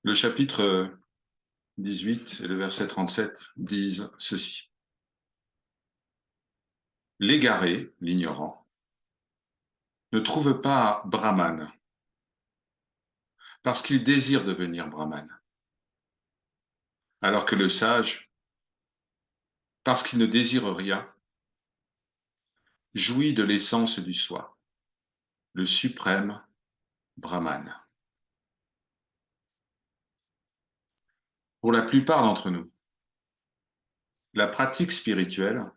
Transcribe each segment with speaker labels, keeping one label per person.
Speaker 1: Le chapitre 18 et le verset 37 disent ceci. L'égaré, l'ignorant, ne trouve pas Brahman parce qu'il désire devenir Brahman, alors que le sage, parce qu'il ne désire rien, jouit de l'essence du soi, le suprême Brahman. Pour la plupart d'entre nous, la pratique spirituelle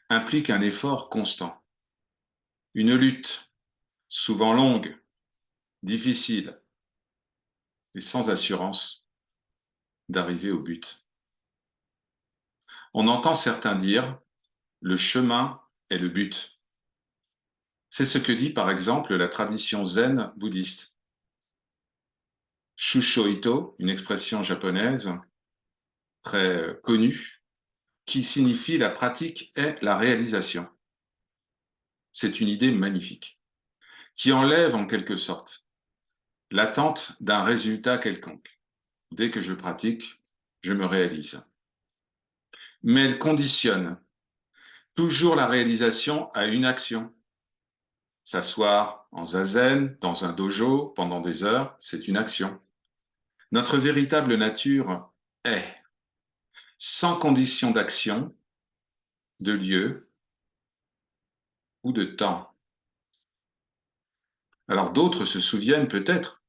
Speaker 1: implique un effort constant, une lutte, souvent longue, difficile et sans assurance d'arriver au but. On entend certains dire « le chemin est le but ». C'est ce que dit par exemple la tradition zen bouddhiste. Shusho-ito, une expression japonaise très connue, qui signifie la pratique est la réalisation. C'est une idée magnifique, qui enlève en quelque sorte l'attente d'un résultat quelconque. Dès que je pratique, je me réalise. Mais elle conditionne toujours la réalisation à une action. S'asseoir en zazen, dans un dojo, pendant des heures, c'est une action. Notre véritable nature est, sans condition d'action, de lieu ou de temps. Alors d'autres se souviennent peut-être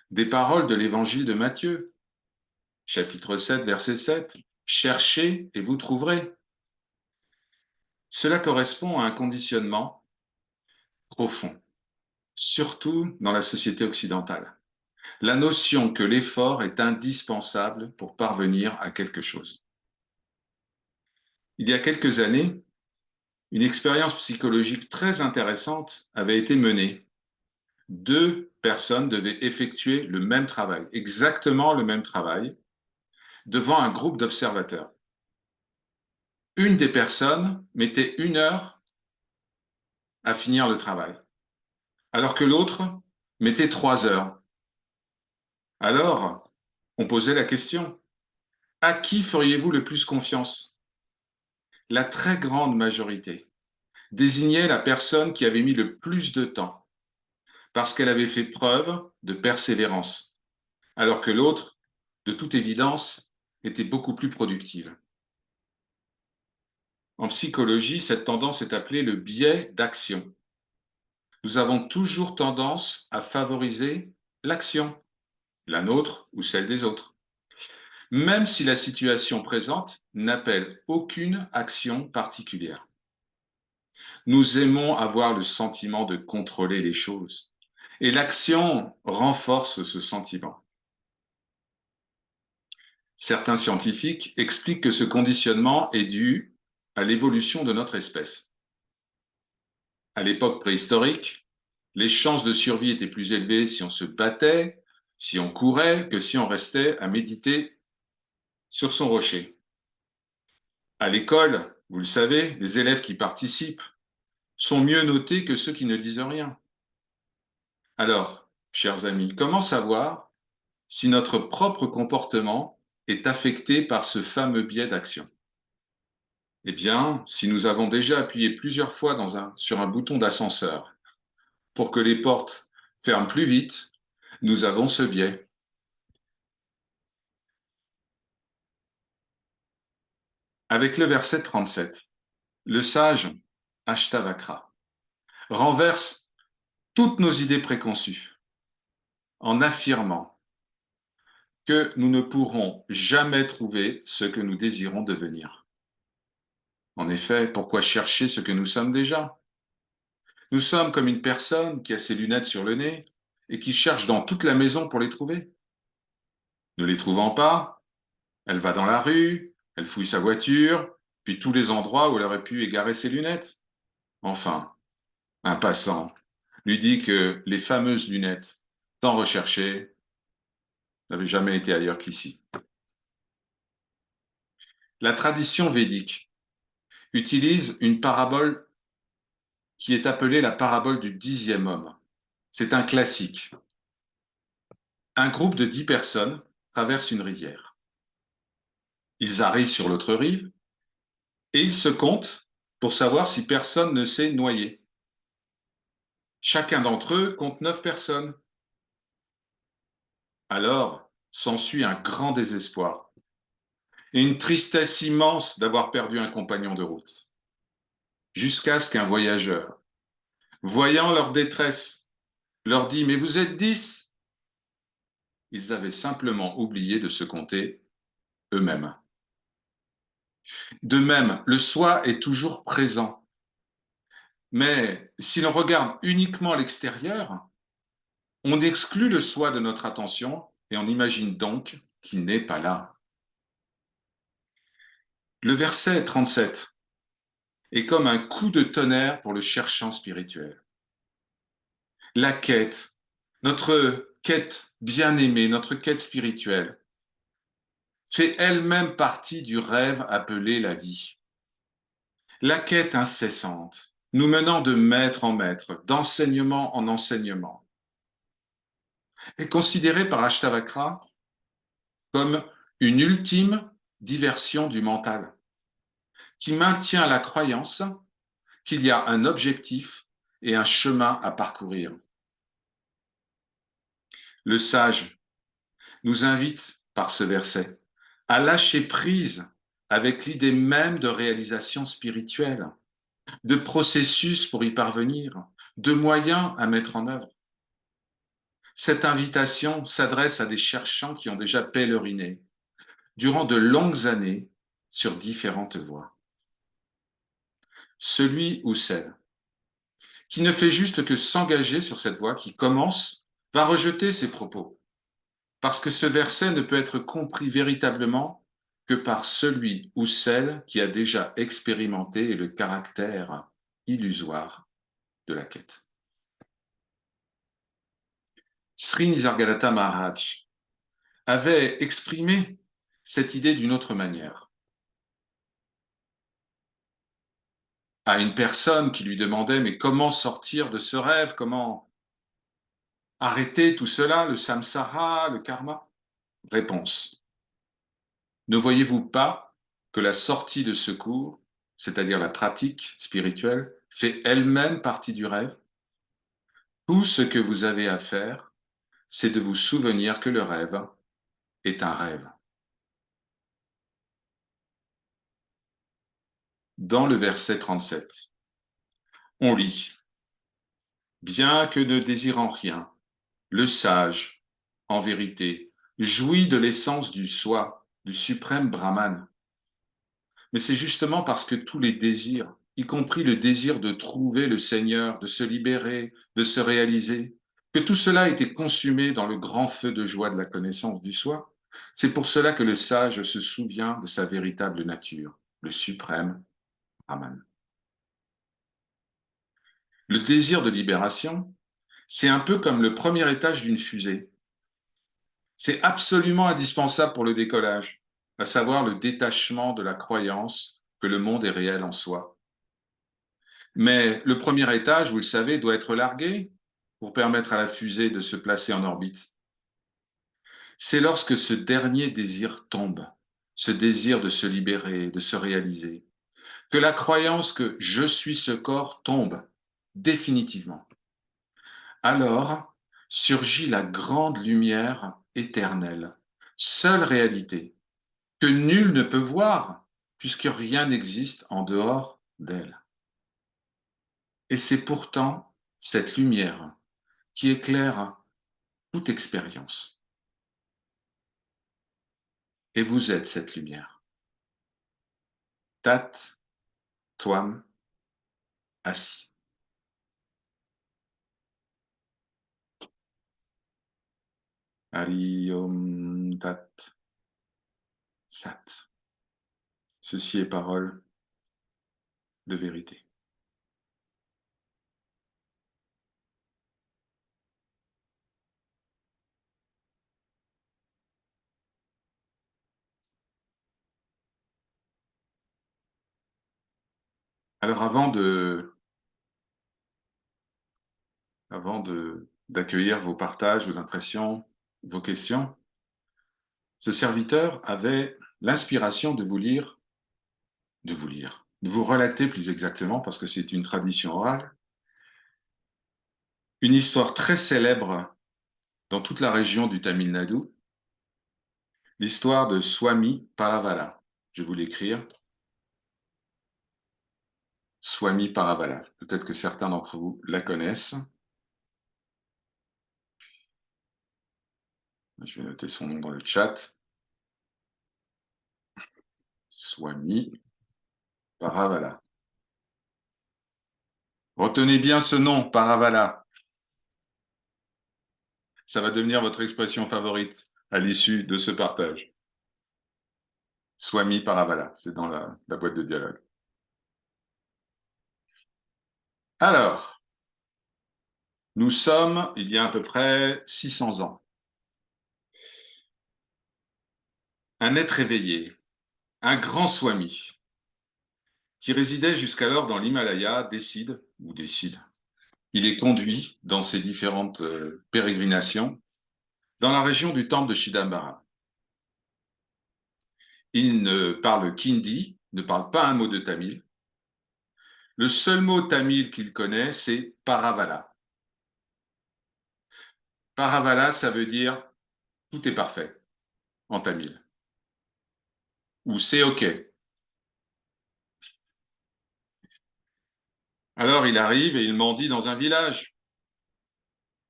Speaker 1: des paroles de l'évangile de Matthieu, chapitre 7, verset 7. Cherchez et vous trouverez. Cela correspond à un conditionnement profond, surtout dans la société occidentale. La notion que l'effort est indispensable pour parvenir à quelque chose. Il y a quelques années, une expérience psychologique très intéressante avait été menée. Deux personnes devaient effectuer le même travail, exactement le même travail, devant un groupe d'observateurs. Une des personnes mettait 1 heure à finir le travail, alors que l'autre mettait 3 heures. Alors, on posait la question, à qui feriez-vous le plus confiance? La très grande majorité désignait la personne qui avait mis le plus de temps, parce qu'elle avait fait preuve de persévérance, alors que l'autre, de toute évidence, était beaucoup plus productive. En psychologie, cette tendance est appelée le biais d'action. Nous avons toujours tendance à favoriser l'action, la nôtre ou celle des autres, même si la situation présente n'appelle aucune action particulière. Nous aimons avoir le sentiment de contrôler les choses, et l'action renforce ce sentiment. Certains scientifiques expliquent que ce conditionnement est dû à l'évolution de notre espèce. À l'époque préhistorique, les chances de survie étaient plus élevées si on se battait, si on courait, que si on restait à méditer sur son rocher. À l'école, vous le savez, les élèves qui participent sont mieux notés que ceux qui ne disent rien. Alors, chers amis, comment savoir si notre propre comportement est affecté par ce fameux biais d'action? Eh bien, si nous avons déjà appuyé plusieurs fois sur un bouton d'ascenseur pour que les portes ferment plus vite, nous avons ce biais. Avec le verset 37, le sage Ashtavakra renverse toutes nos idées préconçues en affirmant que nous ne pourrons jamais trouver ce que nous désirons devenir. En effet, pourquoi chercher ce que nous sommes déjà? Nous sommes comme une personne qui a ses lunettes sur le nez et qui cherche dans toute la maison pour les trouver. Ne les trouvant pas, elle va dans la rue, elle fouille sa voiture, puis tous les endroits où elle aurait pu égarer ses lunettes. Enfin, un passant lui dit que les fameuses lunettes tant recherchées n'avaient jamais été ailleurs qu'ici. La tradition védique utilise une parabole qui est appelée la parabole du 10e homme. C'est un classique. Un groupe de 10 personnes traverse une rivière. Ils arrivent sur l'autre rive et ils se comptent pour savoir si personne ne s'est noyé. Chacun d'entre eux compte 9 personnes. Alors s'ensuit un grand désespoir et une tristesse immense d'avoir perdu un compagnon de route. Jusqu'à ce qu'un voyageur, voyant leur détresse, leur dit « Mais vous êtes 10 !» Ils avaient simplement oublié de se compter eux-mêmes. De même, le soi est toujours présent. Mais si l'on regarde uniquement l'extérieur, on exclut le soi de notre attention et on imagine donc qu'il n'est pas là. Le verset 37 est comme un coup de tonnerre pour le cherchant spirituel. La quête, notre quête bien-aimée, notre quête spirituelle, fait elle-même partie du rêve appelé la vie. La quête incessante, nous menant de maître en maître, d'enseignement en enseignement, est considérée par Ashtavakra comme une ultime diversion du mental, qui maintient la croyance qu'il y a un objectif et un chemin à parcourir. Le sage nous invite par ce verset à lâcher prise avec l'idée même de réalisation spirituelle, de processus pour y parvenir, de moyens à mettre en œuvre. Cette invitation s'adresse à des cherchants qui ont déjà pèleriné durant de longues années sur différentes voies. Celui ou celle qui ne fait juste que s'engager sur cette voie qui commence va rejeter ces propos, parce que ce verset ne peut être compris véritablement que par celui ou celle qui a déjà expérimenté le caractère illusoire de la quête. Sri Nisargadatta Maharaj avait exprimé cette idée d'une autre manière. À une personne qui lui demandait « Mais comment sortir de ce rêve? Comment arrêter tout cela, le samsara, le karma ?» Réponse. Ne voyez-vous pas que la sortie de ce cours, c'est-à-dire la pratique spirituelle, fait elle-même partie du rêve? Tout ce que vous avez à faire, c'est de vous souvenir que le rêve est un rêve. Dans le verset 37, on lit « Bien que ne désirant rien, le sage, en vérité, jouit de l'essence du soi, du suprême Brahman. Mais c'est justement parce que tous les désirs, y compris le désir de trouver le Seigneur, de se libérer, de se réaliser, que tout cela a été consumé dans le grand feu de joie de la connaissance du soi. C'est pour cela que le sage se souvient de sa véritable nature, le suprême Brahman. Le désir de libération, c'est un peu comme le premier étage d'une fusée. C'est absolument indispensable pour le décollage, à savoir le détachement de la croyance que le monde est réel en soi. Mais le premier étage, vous le savez, doit être largué pour permettre à la fusée de se placer en orbite. C'est lorsque ce dernier désir tombe, ce désir de se libérer, de se réaliser, que la croyance que je suis ce corps tombe définitivement. Alors surgit la grande lumière éternelle, seule réalité, que nul ne peut voir, puisque rien n'existe en dehors d'elle. Et c'est pourtant cette lumière qui éclaire toute expérience. Et vous êtes cette lumière. Tat, Twam, Asi. Hari Om Tat Sat. Ceci est parole de vérité. Alors avant d'accueillir vos partages, vos impressions, vos questions. Ce serviteur avait l'inspiration de vous relater plus exactement, parce que c'est une tradition orale, une histoire très célèbre dans toute la région du Tamil Nadu, l'histoire de Swami Paravala. Je vais vous l'écrire. Swami Paravala. Peut-être que certains d'entre vous la connaissent. Je vais noter son nom dans le chat. Swami Paravala. Retenez bien ce nom, Paravala. Ça va devenir votre expression favorite à l'issue de ce partage. Swami Paravala, c'est dans la boîte de dialogue. Alors, nous sommes il y a à peu près 600 ans. Un être éveillé, un grand Swami, qui résidait jusqu'alors dans l'Himalaya, décide, il est conduit dans ses différentes pérégrinations dans la région du temple de Chidambara. Il ne parle qu'hindi, ne parle pas un mot de tamil. Le seul mot tamil qu'il connaît, c'est Paravala. Paravala, ça veut dire tout est parfait en tamil, ou c'est OK. Alors il arrive et il mendie dans un village.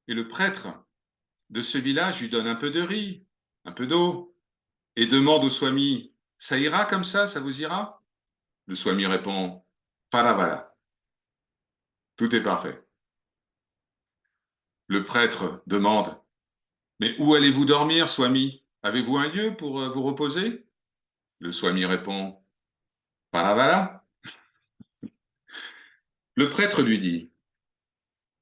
Speaker 1: Et le prêtre de ce village lui donne un peu de riz, un peu d'eau, et demande au Swami, ça ira comme ça vous ira? Le Swami répond, Paravala, tout est parfait. Le prêtre demande, mais où allez-vous dormir, Swami? Avez-vous un lieu pour vous reposer? Le Swami répond, Paravala. Le prêtre lui dit,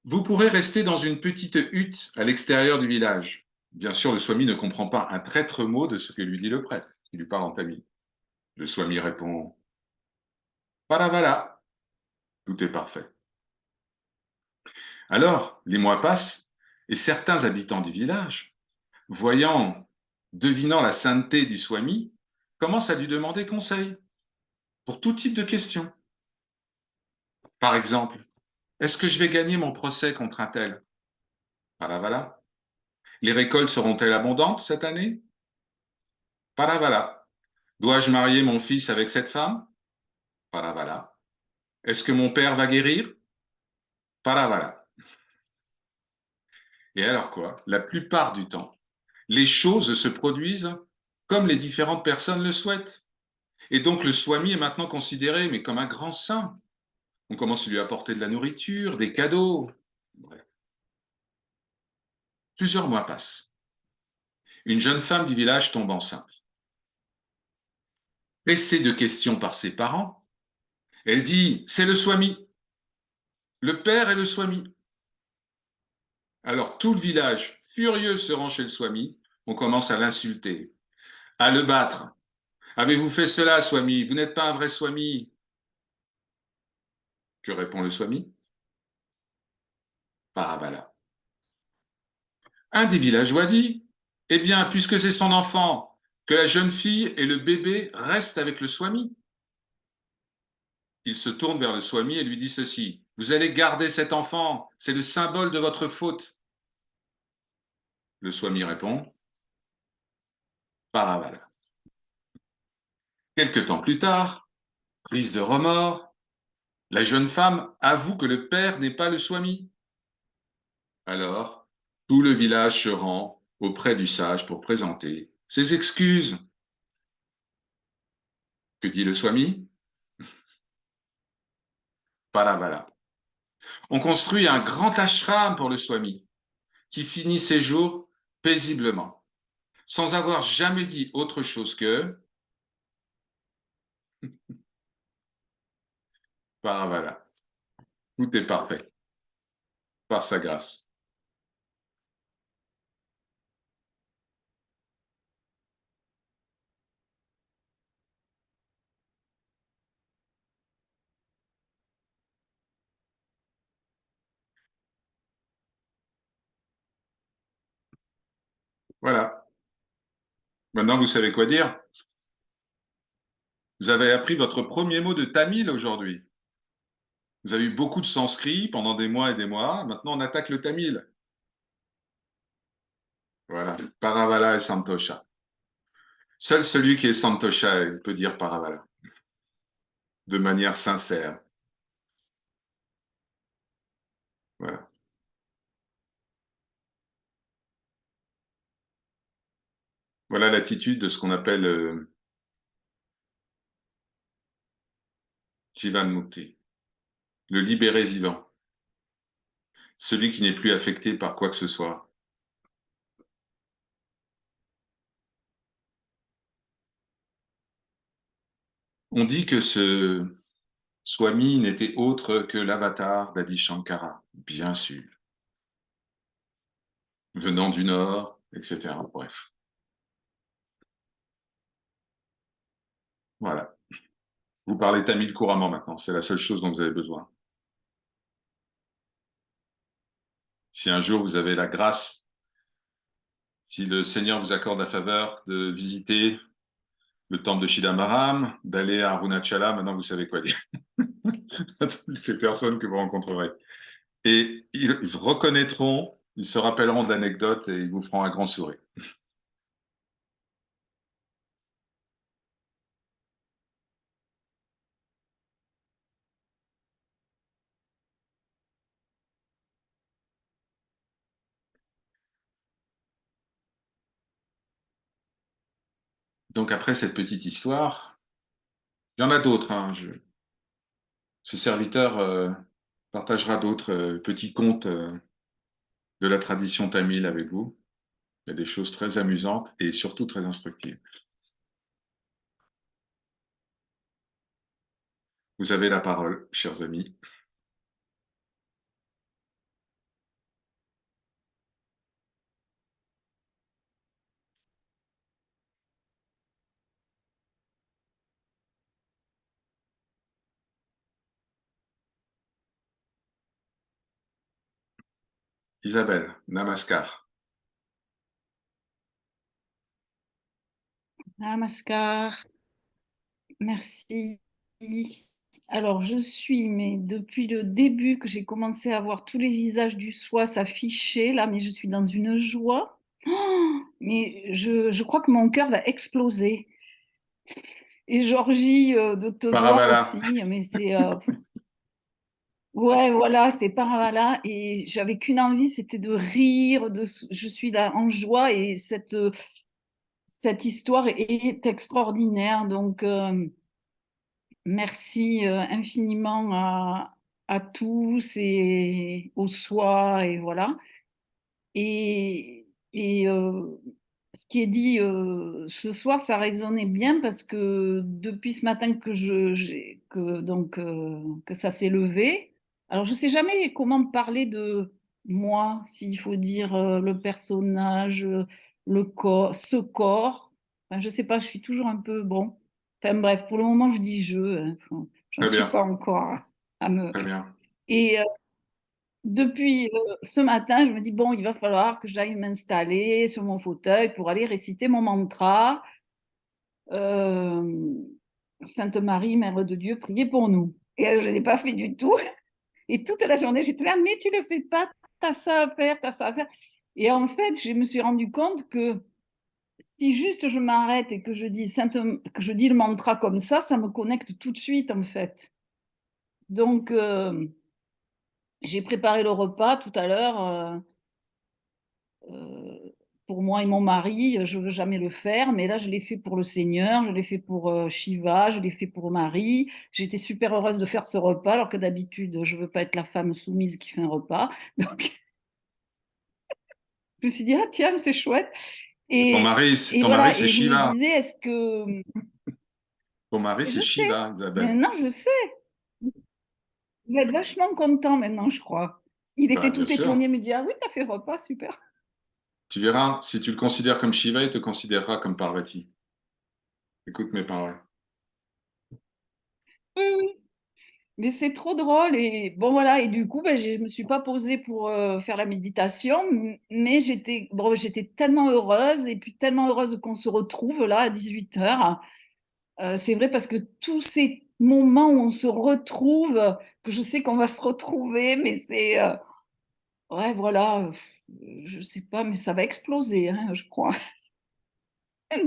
Speaker 1: vous pourrez rester dans une petite hutte à l'extérieur du village. Bien sûr, le Swami ne comprend pas un traître mot de ce que lui dit le prêtre, qui lui parle en tamil. Le Swami répond, Paravala, tout est parfait. Alors, les mois passent, et certains habitants du village, devinant la sainteté du Swami, commencent à lui demander conseil pour tout type de questions. Par exemple, est-ce que je vais gagner mon procès contre un tel? Voilà. Les récoltes seront-elles abondantes cette année? Voilà. Dois-je marier mon fils avec cette femme? Voilà. Est-ce que mon père va guérir? Voilà. Et alors quoi? La plupart du temps, les choses se produisent comme les différentes personnes le souhaitent. Et donc le Swami est maintenant considéré mais comme un grand saint. On commence à lui apporter de la nourriture, des cadeaux. Bref. Plusieurs mois passent. Une jeune femme du village tombe enceinte. Pressée de questions par ses parents, elle dit, c'est le Swami. Le père est le Swami. Alors tout le village, furieux, se rend chez le Swami. On commence à l'insulter, à le battre. Avez-vous fait cela, Swami? Vous n'êtes pas un vrai Swami. Que répond le Swami? Paravala. Un des villageois dit, eh bien, puisque c'est son enfant, que la jeune fille et le bébé restent avec le Swami. Il se tourne vers le Swami et lui dit ceci, vous allez garder cet enfant, c'est le symbole de votre faute. Le Swami répond, Paravala. Quelque temps plus tard, prise de remords, la jeune femme avoue que le père n'est pas le Swami. Alors, tout le village se rend auprès du sage pour présenter ses excuses. Que dit le Swami? Paravala. On construit un grand ashram pour le Swami, qui finit ses jours paisiblement, sans avoir jamais dit autre chose que Paravala. Tout est parfait, par sa grâce. Voilà. Maintenant, vous savez quoi dire. Vous avez appris votre premier mot de tamil aujourd'hui. Vous avez eu beaucoup de sanskrit pendant des mois et des mois. Maintenant, on attaque le tamil. Voilà. Paravala et Santosha. Seul celui qui est Santosha peut dire Paravala de manière sincère. Voilà. Voilà l'attitude de ce qu'on appelle Jivan Mukti, le libéré vivant, celui qui n'est plus affecté par quoi que ce soit. On dit que ce Swami n'était autre que l'avatar d'Adi Shankara, bien sûr, venant du Nord, etc. Bref, voilà. Vous parlez tamil couramment maintenant, c'est la seule chose dont vous avez besoin. Si un jour vous avez la grâce, si le Seigneur vous accorde la faveur de visiter le temple de Chidambaram, d'aller à Arunachala, maintenant vous savez quoi dire à toutes les personnes que vous rencontrerez. Et ils reconnaîtront, ils se rappelleront de l'anecdote et ils vous feront un grand sourire. Donc après cette petite histoire, il y en a d'autres. Hein, ce serviteur partagera d'autres petits contes de la tradition tamile avec vous. Il y a des choses très amusantes et surtout très instructives. Vous avez la parole, chers amis. Isabelle, namaskar.
Speaker 2: Namaskar, merci. Alors, je suis, mais depuis le début que j'ai commencé à voir tous les visages du soi s'afficher, là, mais je suis dans une joie. Oh, mais je crois que mon cœur va exploser. Et Georgie, de te voir
Speaker 1: Paravala.
Speaker 2: aussi, mais c'est... ouais, voilà, c'est par là. Et j'avais qu'une envie, c'était de rire, je suis là en joie et cette histoire est extraordinaire. Donc... merci infiniment à tous et au soi, et voilà. Et ce qui est dit ce soir, ça résonnait bien parce que depuis ce matin que ça s'est levé, alors je sais jamais comment parler de moi, s'il faut dire le personnage, le corps, ce corps. Enfin, je sais pas, je suis toujours un peu bon. Enfin bref, pour le moment, je dis je. Hein. Enfin, j'en
Speaker 1: Très
Speaker 2: suis
Speaker 1: bien,
Speaker 2: pas encore à me.
Speaker 1: très bien.
Speaker 2: Et depuis ce matin, je me dis, bon, il va falloir que j'aille m'installer sur mon fauteuil pour aller réciter mon mantra. Euh, Sainte Marie, Mère de Dieu, priez pour nous. Et je ne l'ai pas fait du tout. Et toute la journée, j'étais là, mais tu ne le fais pas, tu as ça à faire, tu as ça à faire. Et en fait, je me suis rendu compte que si juste je m'arrête et que que je dis le mantra comme ça me connecte tout de suite, en fait. Donc, j'ai préparé le repas tout à l'heure. Euh, pour moi et mon mari, je ne veux jamais le faire, mais là, je l'ai fait pour le Seigneur, je l'ai fait pour Shiva, je l'ai fait pour Marie. J'étais super heureuse de faire ce repas, alors que d'habitude, je ne veux pas être la femme soumise qui fait un repas. Donc, je me suis dit, ah tiens, c'est chouette. Et
Speaker 1: Ton mari,
Speaker 2: voilà,
Speaker 1: c'est
Speaker 2: et je me
Speaker 1: Shiva.
Speaker 2: disais, est-ce que...
Speaker 1: Ton mari,
Speaker 2: Je
Speaker 1: c'est
Speaker 2: sais,
Speaker 1: Shiva, Isabelle.
Speaker 2: maintenant je sais. Il va être vachement content maintenant, je crois. Il
Speaker 1: Bah,
Speaker 2: était
Speaker 1: bien
Speaker 2: tout
Speaker 1: sûr.
Speaker 2: étonné, il me dit, ah oui, t'as fait repas, super.
Speaker 1: Tu verras, si tu le considères comme Shiva, il te considérera comme Parvati. Écoute mes paroles.
Speaker 2: Oui, oui. Mais c'est trop drôle et bon voilà et du coup ben, je me suis pas posée pour faire la méditation mais j'étais tellement heureuse et puis tellement heureuse qu'on se retrouve là à 18h. C'est vrai parce que tous ces moments où on se retrouve, que je sais qu'on va se retrouver mais c'est ouais voilà, je sais pas mais ça va exploser hein, je crois.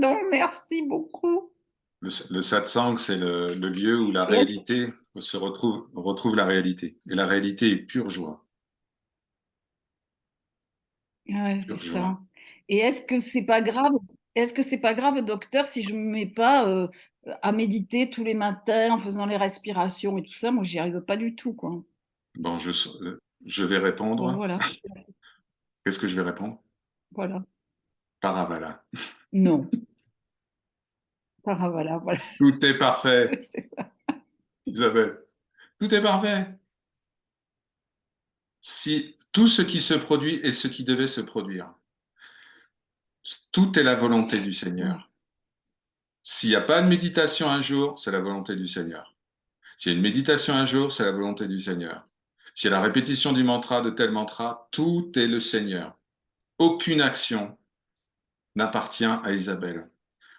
Speaker 2: Donc merci beaucoup.
Speaker 1: Le satsang, c'est le lieu où la
Speaker 2: Et est-ce
Speaker 1: réalité retrouve la réalité. Et la réalité est pure joie.
Speaker 2: ouais, c'est
Speaker 1: Pure
Speaker 2: ça.
Speaker 1: joie.
Speaker 2: Et est-ce que c'est pas grave? Est-ce que c'est pas grave, docteur, si je me mets pas à méditer tous les matins en faisant les respirations et tout ça? Moi, j'y arrive pas du tout, quoi.
Speaker 1: Bon, je vais
Speaker 2: Bon,
Speaker 1: répondre.
Speaker 2: voilà,
Speaker 1: Qu'est-ce que je vais répondre?
Speaker 2: voilà.
Speaker 1: Paravala.
Speaker 2: Non. Ah, voilà, voilà.
Speaker 1: Tout est parfait,
Speaker 2: Oui, c'est ça.
Speaker 1: Isabelle. Tout est parfait. Si tout ce qui se produit est ce qui devait se produire, tout est la volonté du
Speaker 2: Ouais.
Speaker 1: Seigneur. S'il n'y a pas de méditation un jour, c'est la volonté du Seigneur. S'il y a une méditation un jour, c'est la volonté du Seigneur. S'il y a la répétition du mantra, de tel mantra, tout est le Seigneur. Aucune action n'appartient à Isabelle.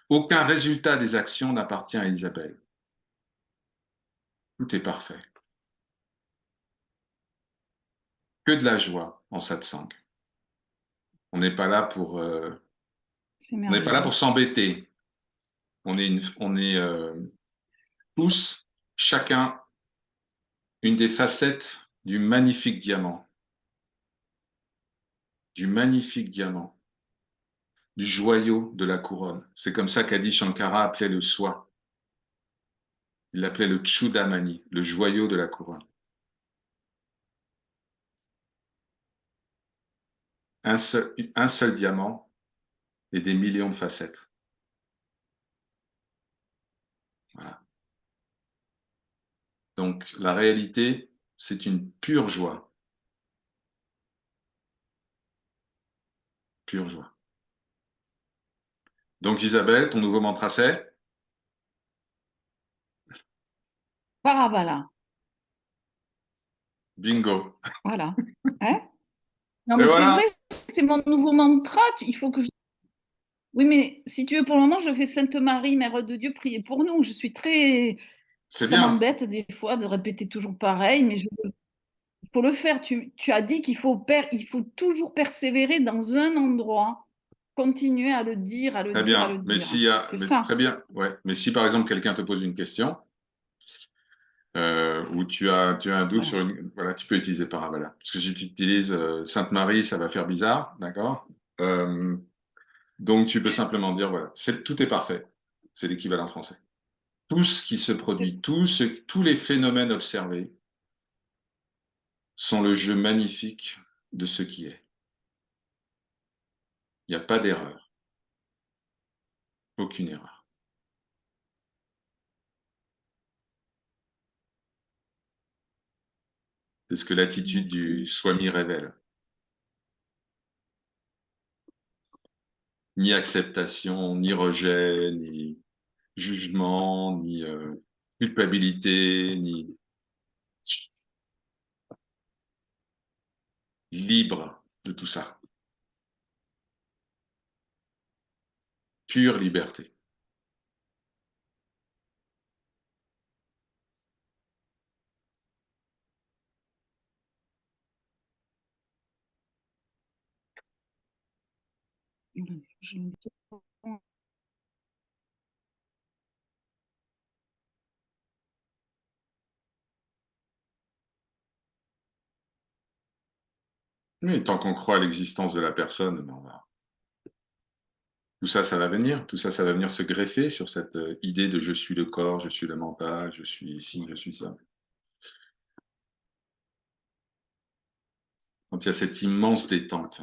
Speaker 1: Aucun résultat des actions n'appartient à Isabelle. Tout est parfait. Que de la joie en satsang. On n'est pas là pour,
Speaker 2: C'est
Speaker 1: on n'est pas là
Speaker 2: merveilleux.
Speaker 1: pour s'embêter. On est tous, chacun, une des facettes du magnifique diamant, du magnifique diamant, du joyau de la couronne. C'est comme ça qu'Adi Shankara appelait le soi. Il l'appelait le Chudamani, le joyau de la couronne. Un seul diamant et des millions de facettes. Voilà. Donc la réalité, c'est une pure joie. Pure joie. Donc Isabelle, ton nouveau mantra c'est
Speaker 2: Paravala.
Speaker 1: bingo.
Speaker 2: Voilà. Hein? Non,
Speaker 1: Et
Speaker 2: mais c'est vrai,
Speaker 1: voilà,
Speaker 2: c'est mon nouveau mantra. Il faut que je... Oui, mais si tu veux, pour le moment, je fais Sainte Marie, Mère de Dieu, priez pour nous. Je suis très...
Speaker 1: c'est
Speaker 2: Ça
Speaker 1: bien.
Speaker 2: m'embête des fois de répéter toujours pareil, mais il faut le faire. Tu as dit il faut toujours persévérer dans un endroit, continuer à le dire, à le
Speaker 1: Très
Speaker 2: dire, à
Speaker 1: bien.
Speaker 2: le dire. C'est
Speaker 1: Mais
Speaker 2: ça.
Speaker 1: très bien. Ouais. Mais si par exemple quelqu'un te pose une question, ou tu as un doute
Speaker 2: Voilà.
Speaker 1: sur une, voilà, tu peux utiliser Paravala. Parce que si tu utilises Sainte Marie, ça va faire bizarre, d'accord? Euh, donc tu peux simplement dire voilà, tout est parfait. C'est l'équivalent français. Tout ce qui se produit, tous les phénomènes observés sont le jeu magnifique de ce qui est. Il n'y a pas d'erreur, aucune erreur. C'est ce que l'attitude du
Speaker 2: Merci.
Speaker 1: Swami révèle. Ni acceptation, ni rejet, ni jugement, ni culpabilité, ni libre de tout ça. Pure liberté.
Speaker 2: Je-
Speaker 1: Mais tant qu'on croit à l'existence de la personne, ben, tout ça, ça va venir. Tout ça, ça va venir se greffer sur cette idée de je suis le corps, je suis le mental, je suis ici, je suis ça. Quand il y a cette immense détente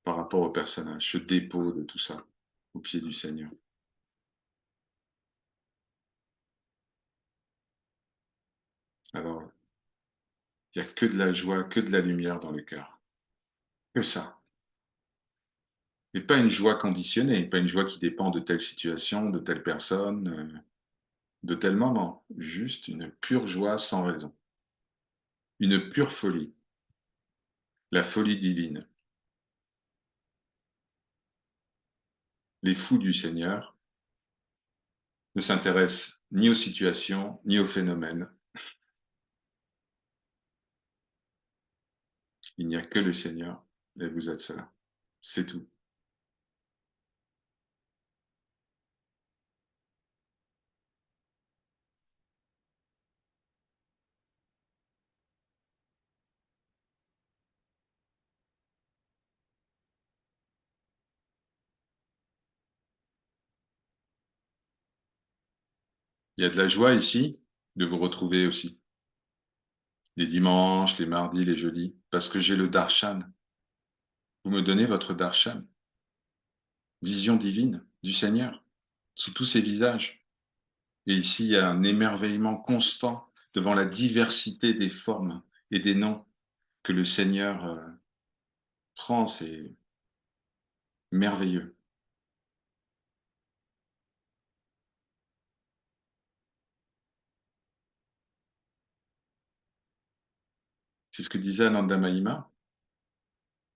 Speaker 1: par rapport au personnage, ce dépôt de tout ça au pied du Seigneur. Alors, il n'y a que de la joie, que de la lumière dans le cœur. Que ça. Et pas une joie conditionnée, pas une joie qui dépend de telle situation, de telle personne. de tels moments, juste une pure joie sans raison, une pure folie, la folie divine. Les fous du Seigneur ne s'intéressent ni aux situations, ni aux phénomènes. Il n'y a que le Seigneur et vous êtes cela. C'est tout. Il y a de la joie ici de vous retrouver aussi. Les dimanches, les mardis, les jeudis, parce que j'ai le darshan. Vous me donnez votre darshan, vision divine du Seigneur, sous tous ses visages. Et ici, il y a un émerveillement constant devant la diversité des formes et des noms que le Seigneur prend. C'est merveilleux. C'est ce que disait Ananda Mahima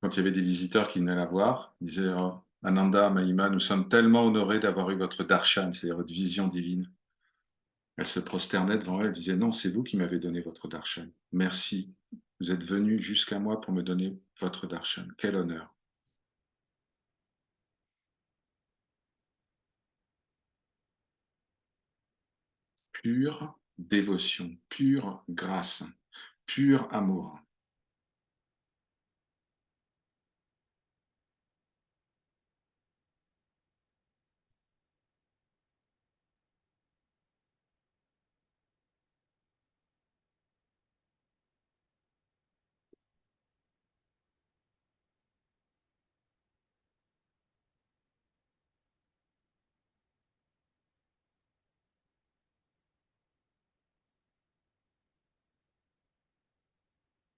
Speaker 1: quand il y avait des visiteurs qui venaient la voir. Il disait oh, Ananda Mahima, nous sommes tellement honorés d'avoir eu votre darshan, c'est-à-dire votre vision divine. Elle se prosternait devant elle, elle disait non, c'est vous qui m'avez donné votre darshan. Merci. Vous êtes venu jusqu'à moi pour me donner votre darshan. Quel honneur. Pure dévotion, pure grâce, pur amour.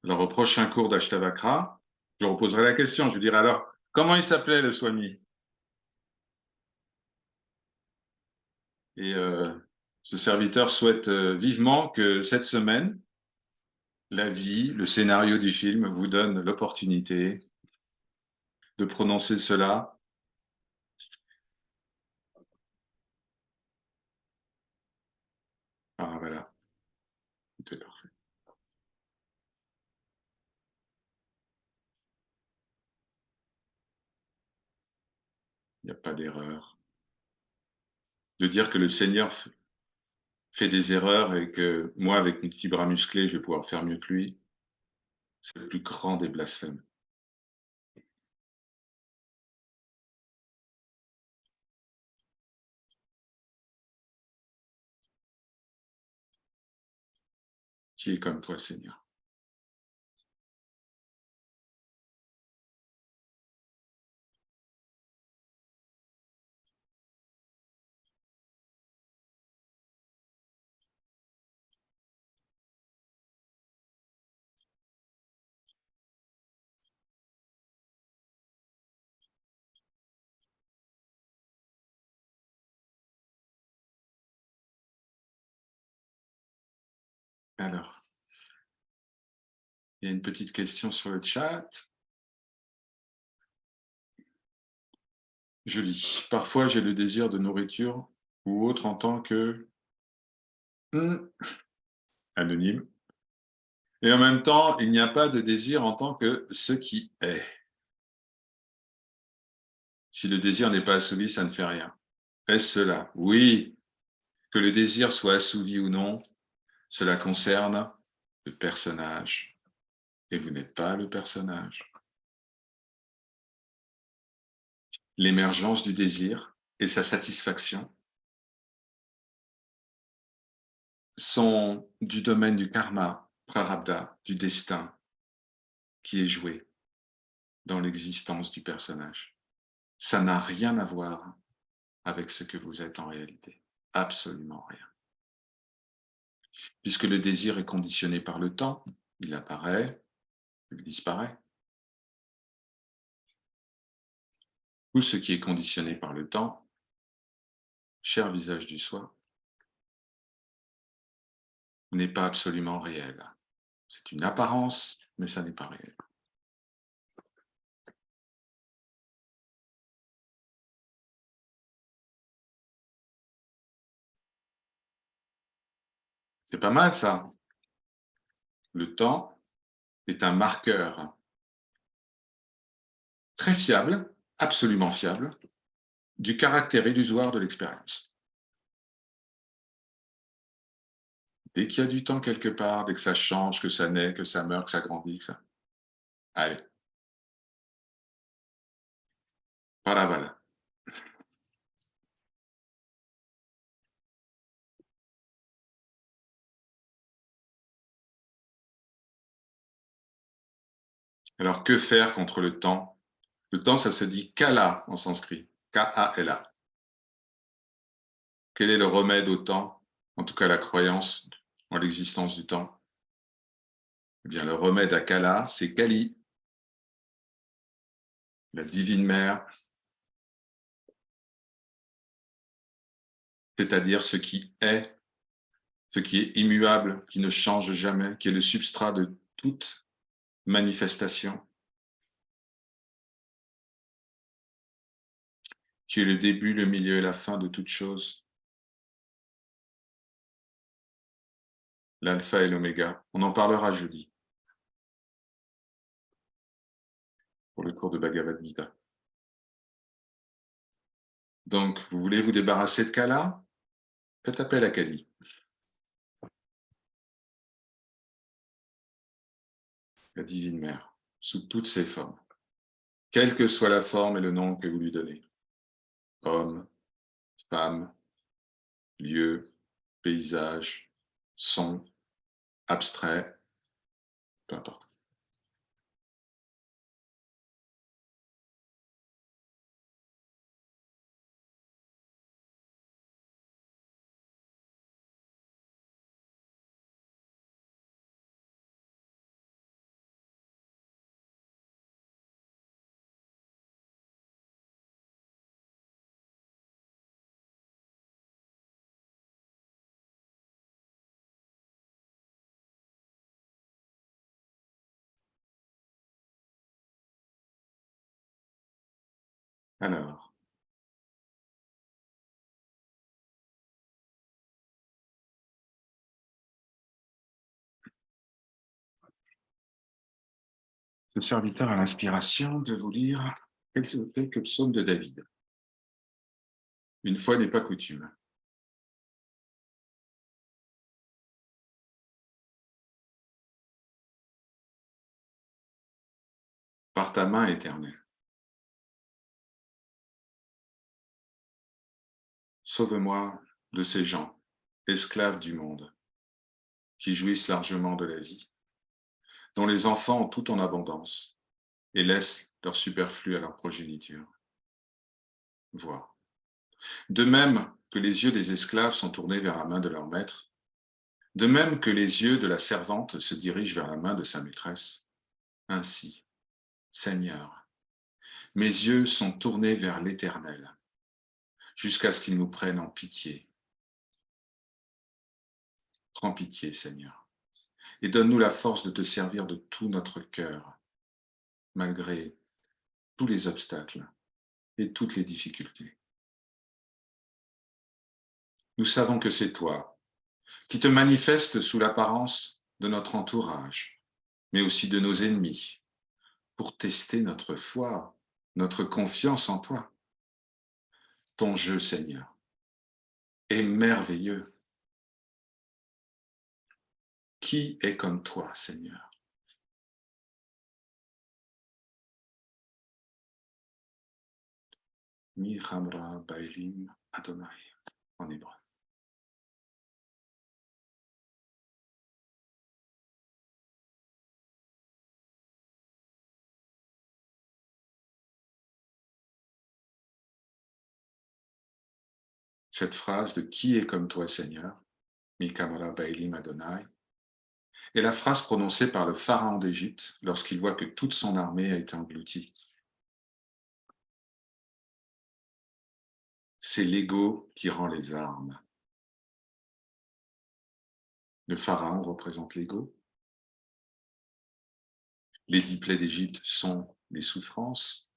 Speaker 1: Alors, au prochain cours d'Ashtavakra, je reposerai la question. Je dirai alors, comment il s'appelait le Swami? Et ce serviteur souhaite vivement que cette semaine, la vie, le scénario du film vous donne l'opportunité de prononcer cela. Ah voilà, tout est parfait. Il n'y a pas d'erreur. De dire que le Seigneur fait des erreurs et que moi, avec mes petits bras musclés, je vais pouvoir faire mieux que lui, c'est le plus grand des blasphèmes. Qui est comme toi, Seigneur. Alors, il y a une petite question sur le chat. Je lis. Parfois, j'ai le désir de nourriture ou autre en tant que anonyme. Et en même temps, il n'y a pas de désir en tant que ce qui est. Si le désir n'est pas assouvi, ça ne fait rien. Est-ce cela? Oui. Que le désir soit assouvi ou non, cela concerne le personnage. Et vous n'êtes pas le personnage. L'émergence du désir et sa satisfaction sont du domaine du karma, prarabdha, du destin qui est joué dans l'existence du personnage. Ça n'a rien à voir avec ce que vous êtes en réalité. Absolument rien. Puisque le désir est conditionné par le temps, il apparaît, il disparaît. Tout ce qui est conditionné par le temps, cher visage du soi, n'est pas absolument réel. C'est une apparence, mais ça n'est pas réel. C'est pas mal ça. Le temps est un marqueur très fiable, absolument fiable, du caractère illusoire de l'expérience. Dès qu'il y a du temps quelque part, dès que ça change, que ça naît, que ça meurt, que ça grandit, que ça... Allez, voilà, voilà. Alors, que faire contre le temps? Le temps, ça se dit kala en sanskrit. K-A-L-A. Quel est le remède au temps? En tout cas, la croyance en l'existence du temps. Eh bien, le remède à Kala, c'est Kali, la divine mère, c'est-à-dire ce qui est immuable, qui ne change jamais, qui est le substrat de toute manifestation, qui est le début, le milieu et la fin de toute chose, l'alpha et l'oméga. On en parlera jeudi pour le cours de Bhagavad Gita. Donc, vous voulez vous débarrasser de Kala? Faites appel à Kali. La divine mère, sous toutes ses formes, quelle que soit la forme et le nom que vous lui donnez. Homme, femme, lieu, paysage, son, abstrait, peu importe. Alors, ce serviteur a l'inspiration de vous lire quelques psaumes de David. Une fois n'est pas coutume. Par ta main éternelle. Sauve-moi de ces gens, esclaves du monde, qui jouissent largement de la vie, dont les enfants ont tout en abondance et laissent leur superflu à leur progéniture. Vois. De même que les yeux des esclaves sont tournés vers la main de leur maître, de même que les yeux de la servante se dirigent vers la main de sa maîtresse, ainsi, Seigneur, mes yeux sont tournés vers l'Éternel, jusqu'à ce qu'il nous prenne en pitié. Prends pitié, Seigneur, et donne-nous la force de te servir de tout notre cœur, malgré tous les obstacles et toutes les difficultés. Nous savons que c'est toi qui te manifestes sous l'apparence de notre entourage, mais aussi de nos ennemis, pour tester notre foi, notre confiance en toi. Ton jeu, Seigneur, est merveilleux. Qui est comme toi, Seigneur? Mi Hamra Baelim Adonai, en hébreu. Cette phrase de qui est comme toi, Seigneur, Mi Kamala Baelim Adonai, est la phrase prononcée par le pharaon d'Égypte lorsqu'il voit que toute son armée a été engloutie. C'est l'ego qui rend les armes. Le pharaon représente l'ego. Les 10 plaies d'Égypte sont des souffrances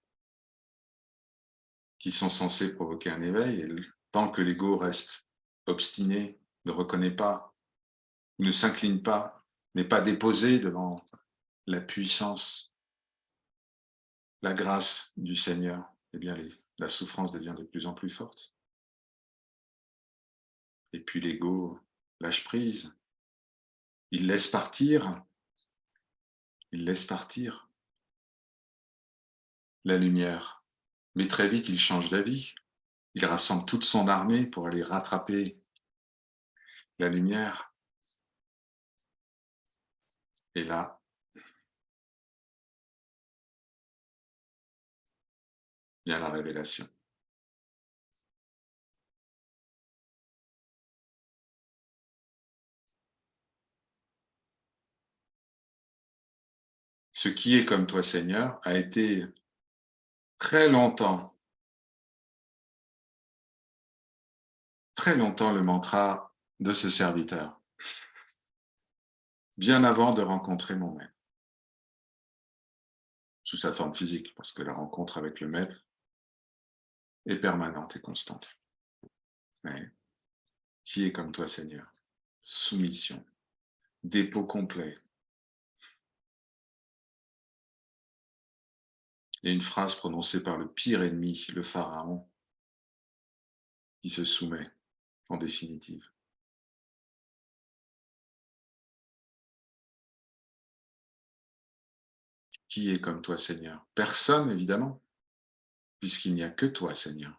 Speaker 1: qui sont censées provoquer un éveil. Et tant que l'ego reste obstiné, ne reconnaît pas, ne s'incline pas, n'est pas déposé devant la puissance, la grâce du Seigneur, eh bien la souffrance devient de plus en plus forte. Et puis l'ego lâche prise, il laisse partir la lumière. Mais très vite, il change d'avis. Il rassemble toute son armée pour aller rattraper la lumière. Et là, vient la révélation. Ce qui est comme toi, Seigneur, a été très longtemps le mantra de ce serviteur, bien avant de rencontrer mon maître, sous sa forme physique, parce que la rencontre avec le maître est permanente et constante. Mais qui est comme toi, Seigneur? Soumission, dépôt complet. Et une phrase prononcée par le pire ennemi, le pharaon, qui se soumet en définitive. Qui est comme toi, Seigneur? Personne, évidemment, puisqu'il n'y a que toi, Seigneur.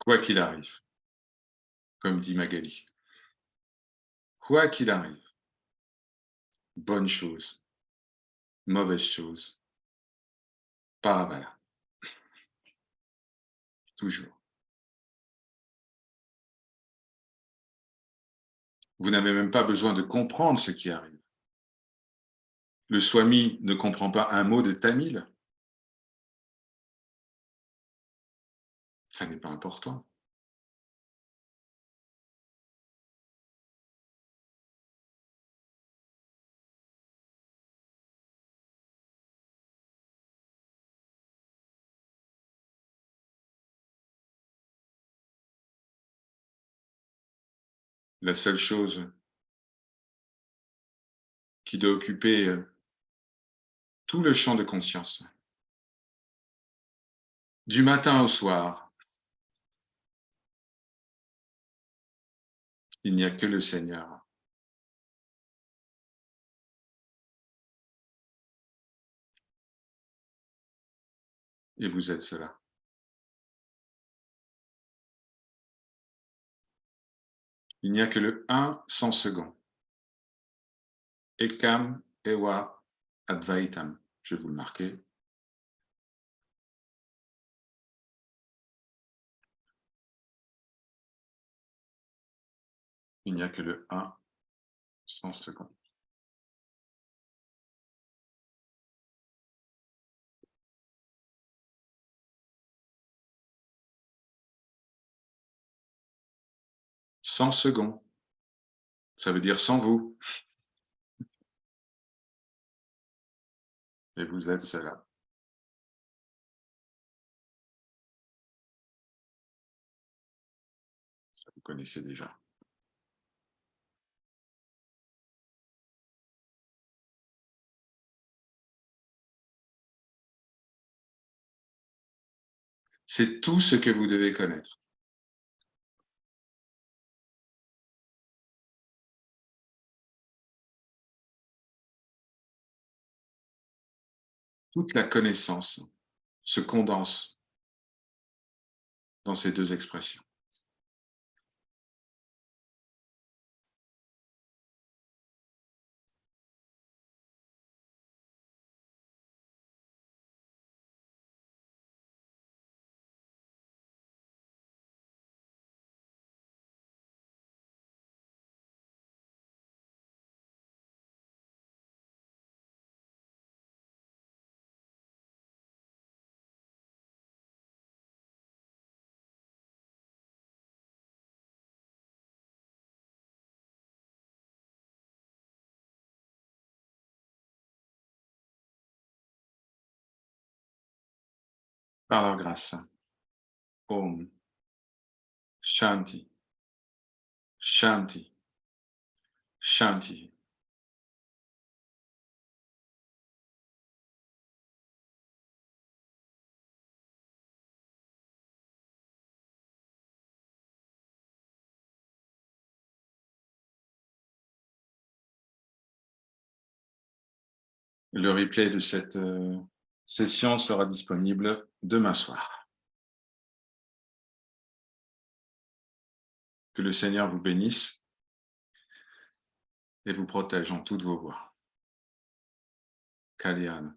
Speaker 1: Quoi qu'il arrive, comme dit Magali, quoi qu'il arrive, bonne chose, mauvaise chose, paravala, toujours. Vous n'avez même pas besoin de comprendre ce qui arrive. Le Swami ne comprend pas un mot de tamil. Ça n'est pas important. La seule chose qui doit occuper tout le champ de conscience, du matin au soir, il n'y a que le Seigneur. Et vous êtes cela. Il n'y a que le 1 sans second. Ekam Ewa Advaitam. Je vais vous le marquer. Il n'y a que le 1 sans second. Sans second, ça veut dire sans vous. Et vous êtes cela. Ça, vous connaissez déjà. C'est tout ce que vous devez connaître. toute la connaissance se condense dans ces deux expressions. Par leur grâce. Om. Shanti. Shanti. Shanti. Le replay de cette session sera disponible demain soir. Que le Seigneur vous bénisse et vous protège en toutes vos voies. Kalyan.